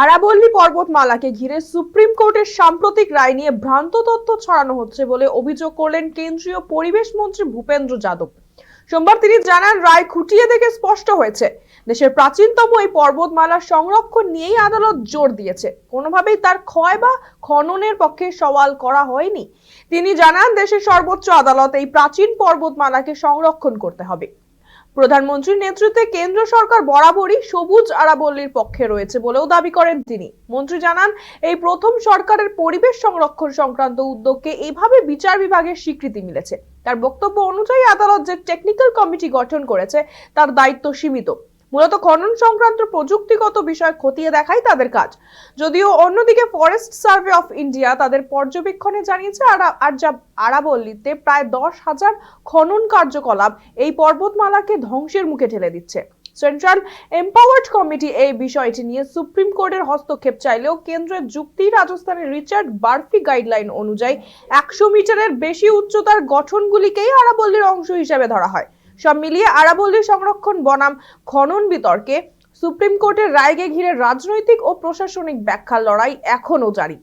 আরাবল্লী পর্বতমালাকে ঘিরে সুপ্রিম কোর্টের সাম্প্রতিক রায় নিয়ে ভ্রান্ত তথ্য ছড়ানো হচ্ছে বলে অভিযোগ করলেন কেন্দ্রীয় পরিবেশ মন্ত্রী ভূপেন্দ্র যাদব। সোমবার তিনি জানান, রায় খুঁটিয়ে দেখে স্পষ্ট হয়েছে দেশের প্রাচীনতম এই পর্বতমালা সংরক্ষণ নিয়েই আদালত জোর দিয়েছে, কোনোভাবেই তার ক্ষয় বা খননের পক্ষে সওয়াল করা হয়নি। তিনি জানান, দেশের সর্বোচ্চ আদালত এই প্রাচীন পর্বতমালাকে সংরক্ষণ করতে হবে। প্রধানমন্ত্রীর নেতৃত্বে কেন্দ্র সরকার বরাবরই সবুজ আরাবল্লীর পক্ষে রয়েছে বলেও দাবি করেন তিনি। মন্ত্রী জানান, এই প্রথম সরকারের পরিবেশ সংরক্ষণ সংক্রান্ত উদ্যোগকে এইভাবে বিচার বিভাগের স্বীকৃতি মিলেছে। তার বক্তব্য অনুযায়ী আদালত যে টেকনিক্যাল কমিটি গঠন করেছে তার দায়িত্ব সীমিত, মূলত খনন সংক্রান্ত প্রযুক্তিগত বিষয় খতিয়ে দেখাই তাদের কাজ। যদিও অন্যদিকে ফরেস্ট সার্ভে অফ ইন্ডিয়া তাদের পর্যবেক্ষণে জানিয়েছে আরাবল্লীতে প্রায় 10,000 খনন কার্যকলাপ এই পর্বতমালাকে ধ্বংসের মুখে ঠেলে দিচ্ছে। সেন্ট্রাল এম্পাওয়ার্ড কমিটি এই বিষয়টি নিয়ে সুপ্রিম কোর্টের হস্তক্ষেপ চাইলেও কেন্দ্রের যুক্তি, রাজস্থানের রিচার্ড বার্ফি গাইডলাইন অনুযায়ী 100 মিটারের বেশি উচ্চতার গঠনগুলিকেই আরাবল্লীর অংশ হিসেবে ধরা হয়। সব মিলিয়ে আরাবল্লী সংরক্ষণ বনাম খনন বিতর্কে সুপ্রিম কোর্টের রায়কে ঘিরে রাজনৈতিক ও প্রশাসনিক ব্যাখ্যার লড়াই এখনো জারি।